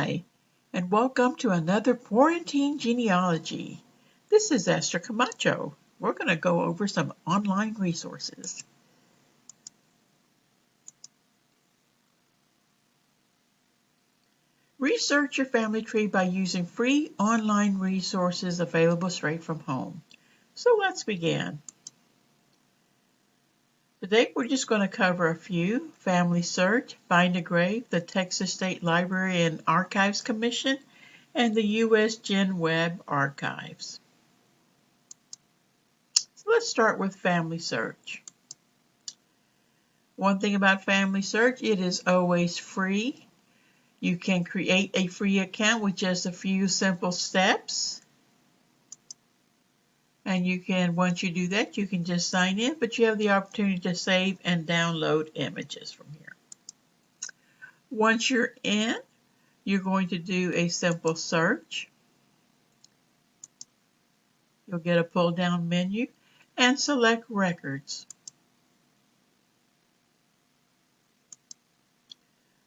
Hi, and welcome to another Quarantine Genealogy. This is Esther Camacho. We're going to go over some online resources. Research your family tree by using free online resources available straight from home. So let's begin. Today we're just going to cover a few: Family Search, Find a Grave, the Texas State Library and Archives Commission, and the U.S. Gen Web Archives. So let's start with Family Search. One thing about Family Search, it is always free. You can create a free account with just a few simple steps. And you can, once you do that, you can just sign in, but you have the opportunity to save and download images from here. Once you're in, you're going to do a simple search. You'll get a pull-down menu and select Records.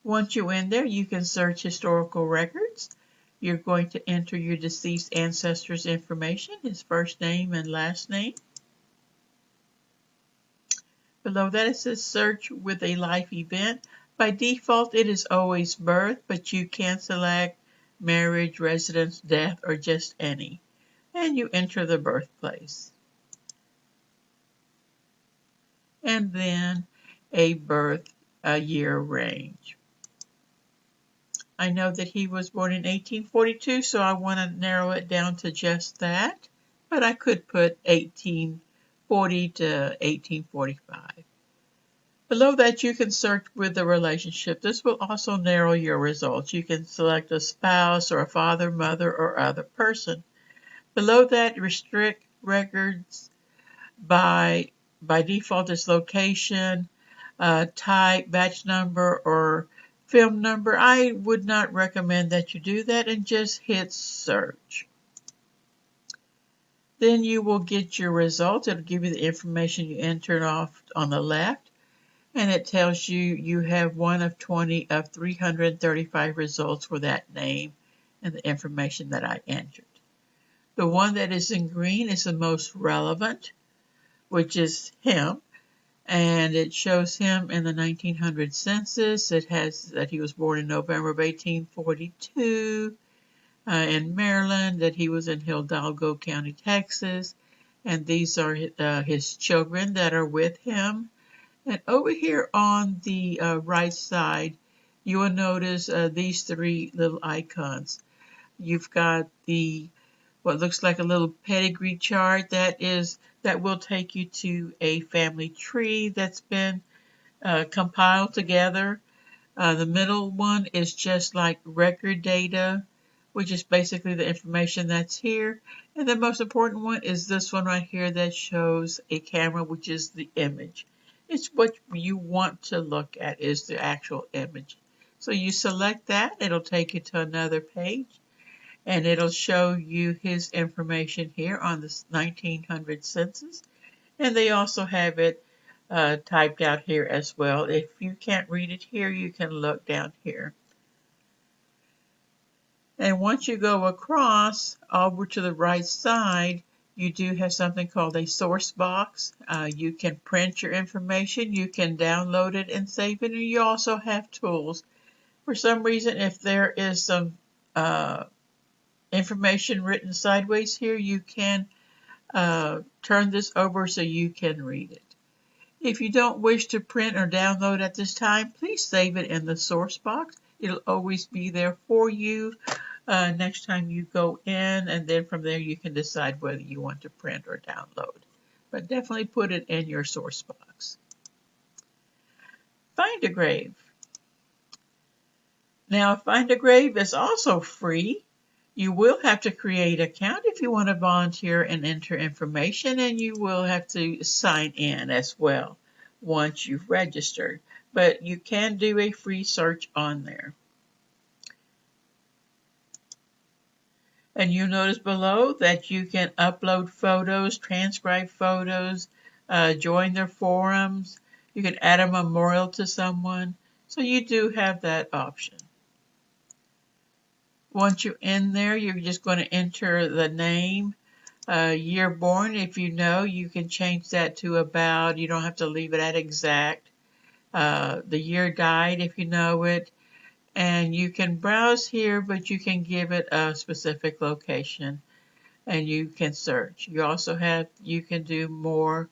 Once you're in there, you can search historical records. You're going to enter your deceased ancestor's information, his first name and last name. Below that it says search with a life event. By default it is always birth, but you can select marriage, residence, death, or just any. And you enter the birthplace. And then a birth year range. I know that he was born in 1842, so I want to narrow it down to just that. But I could put 1840 to 1845. Below that, you can search with the relationship. This will also narrow your results. You can select a spouse or a father, mother, or other person. Below that, restrict records by default is location, type, batch number, or film number. I would not recommend that you do that, and just hit search. Then you will get your results. It'll give you the information you entered off on the left, and it tells you you have one of 20 of 335 results for that name and the information that I entered. The one that is in green is the most relevant, which is him. And it shows him in the 1900 census. It has that he was born in November of 1842 in Maryland, that he was in Hidalgo County, Texas, and these are his children that are with him. And over here on the right side, you will notice these three little icons. You've got the what looks like a little pedigree chart that will take you to a family tree that's been compiled together. The middle one is just like record data, which is basically the information that's here. And the most important one is this one right here that shows a camera, which is the image. It's what you want to look at is the actual image. So you select that, it'll take you to another page, and it'll show you his information here on the 1900 census. And they also have it typed out here as well. If you can't read it here, you can look down here. And once you go across over to the right side, you do have something called a source box. You can print your information, you can download it and save it, and you also have tools. For some reason, if there is some information written sideways here, you can turn this over so you can read it. If you don't wish to print or download at this time, please save it in the source box. It'll always be there for you next time you go in, and then from there you can decide whether you want to print or download. But definitely put it in your source box. Find a Grave. Now, Find a Grave is also free. You will have to create an account if you want to volunteer and enter information, and you will have to sign in as well once you've registered. But you can do a free search on there. And you notice below that you can upload photos, transcribe photos, join their forums. You can add a memorial to someone. So you do have that option. Once you're in there, you're just going to enter the name, year born. If you know, you can change that to about. You don't have to leave it at exact. The year died if you know it. And you can browse here, but you can give it a specific location and you can search. You can do more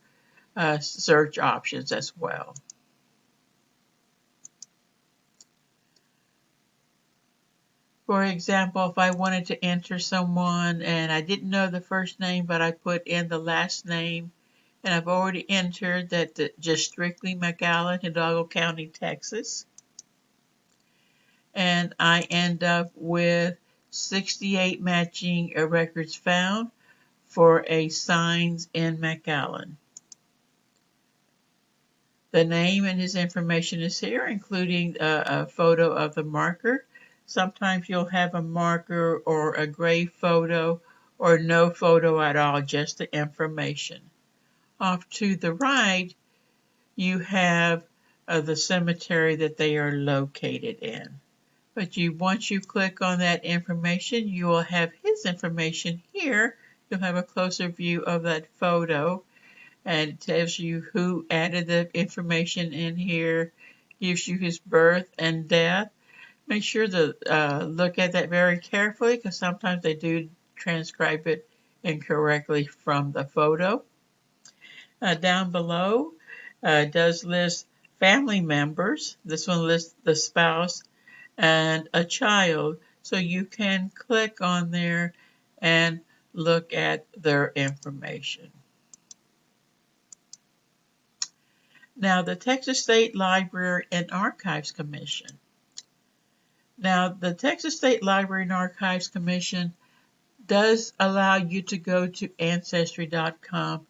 search options as well. For example, if I wanted to enter someone and I didn't know the first name, but I put in the last name, and I've already entered that just strictly McAllen, Hidalgo County, Texas, and I end up with 68 matching records found for a signs in McAllen. The name and his information is here, including a photo of the marker. Sometimes you'll have a marker or a gray photo or no photo at all, just the information. Off to the right, you have the cemetery that they are located in. But once you click on that information, you will have his information here. You'll have a closer view of that photo, and it tells you who added the information in here, gives you his birth and death. Make sure to look at that very carefully because sometimes they do transcribe it incorrectly from the photo. Down below does list family members. This one lists the spouse and a child. So you can click on there and look at their information. Now, the Texas State Library and Archives Commission. Now, the Texas State Library and Archives Commission does allow you to go to Ancestry.com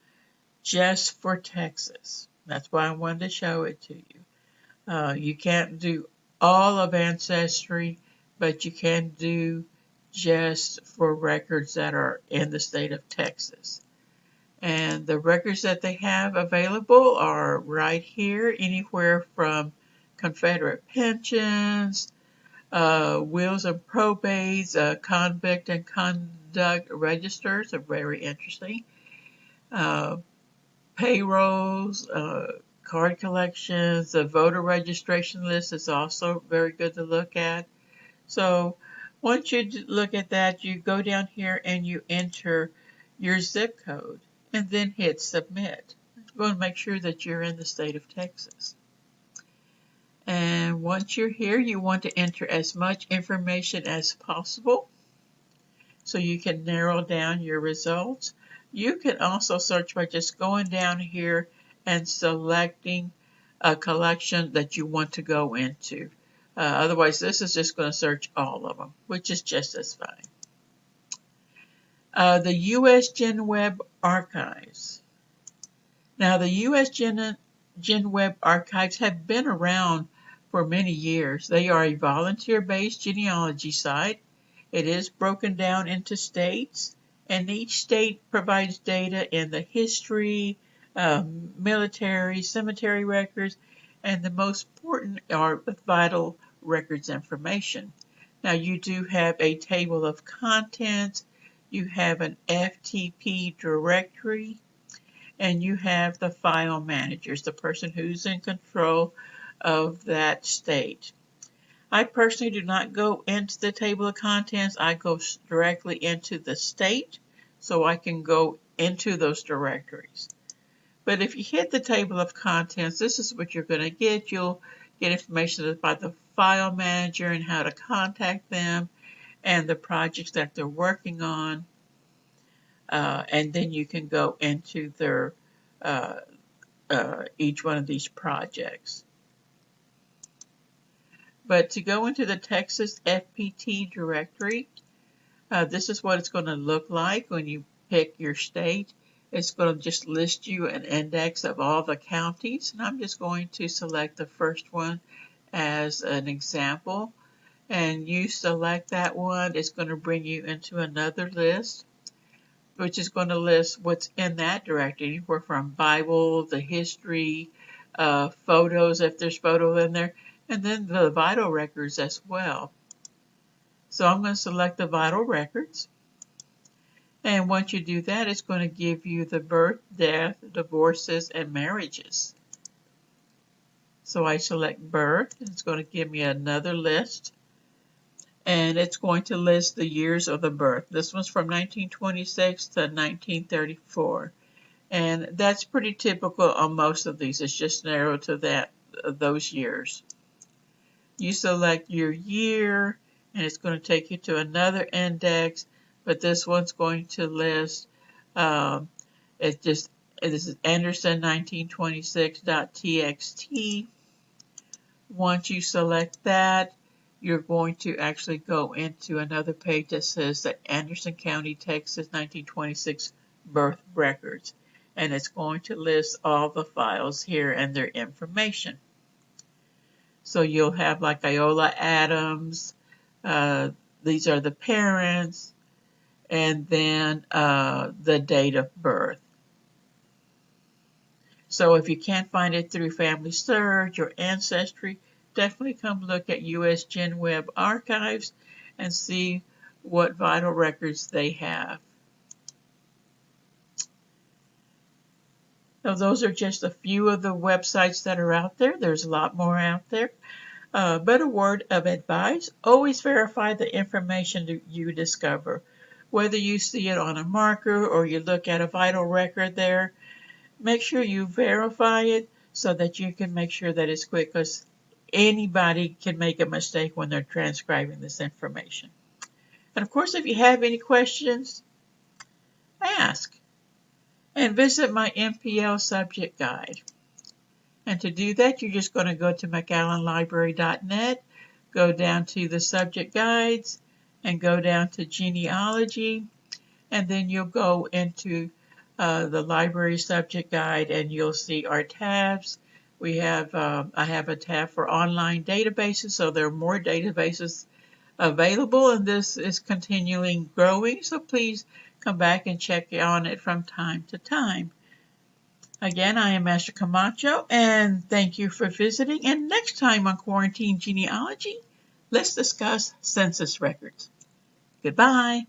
just for Texas. That's why I wanted to show it to you. You can't do all of Ancestry, but you can do just for records that are in the state of Texas. And the records that they have available are right here, anywhere from Confederate pensions, wills and probates, convict and conduct registers are very interesting. Payrolls, card collections, the voter registration list is also very good to look at. So once you look at that, you go down here and you enter your zip code and then hit submit. It's going to make sure that you're in the state of Texas. And once you're here, you want to enter as much information as possible so you can narrow down your results. You can also search by just going down here and selecting a collection that you want to go into. Otherwise, this is just going to search all of them, which is just as fine. The U.S. Gen Web Archives. Now, the U.S. Gen Web Archives have been around for many years. They are a volunteer-based genealogy site. It is broken down into states, and each state provides data in the history, military, cemetery records, and the most important are the vital records information. Now, you do have a table of contents, you have an FTP directory, and you have the file managers, the person who's in control of that state. I personally do not go into the table of contents. I go directly into the state so I can go into those directories. But if you hit the table of contents, this is what you're going to get. You'll get information about the file manager and how to contact them and the projects that they're working on. And then you can go into their each one of these projects. But to go into the Texas FPT directory, this is what it's going to look like when you pick your state. It's going to just list you an index of all the counties, and I'm just going to select the first one as an example. And you select that one, it's going to bring you into another list, which is going to list what's in that directory, anywhere from Bible, the history, photos, if there's photos in there, and then the vital records as well. So I'm going to select the vital records. And once you do that, it's going to give you the birth, death, divorces, and marriages. So I select birth, and it's going to give me another list. And it's going to list the years of the birth. This one's from 1926 to 1934. And that's pretty typical on most of these. It's just narrowed to those years. You select your year, and it's going to take you to another index, but this one's going to list, this is Anderson 1926.txt. Once you select that, you're going to actually go into another page that says the Anderson County, Texas 1926 birth records. And it's going to list all the files here and their information. So you'll have like Iola Adams, these are the parents, and then the date of birth. So if you can't find it through Family Search or Ancestry, definitely come look at US Gen Web Archives and see what vital records they have. Now, those are just a few of the websites that are out there. There's a lot more out there. But a word of advice, always verify the information you discover. Whether you see it on a marker or you look at a vital record there, make sure you verify it so that you can make sure that it's quick, because anybody can make a mistake when they're transcribing this information. And of course, if you have any questions, ask. And visit my MPL subject guide. And to do that, you're just going to go to McAllenLibrary.net, go down to the subject guides, and go down to genealogy, and then you'll go into the library subject guide, and you'll see our tabs. I have a tab for online databases, so there are more databases available, and this is continually growing, so please come back and check on it from time to time. Again, I am Master Camacho, and thank you for visiting. And next time on Quarantine Genealogy, let's discuss census records. Goodbye.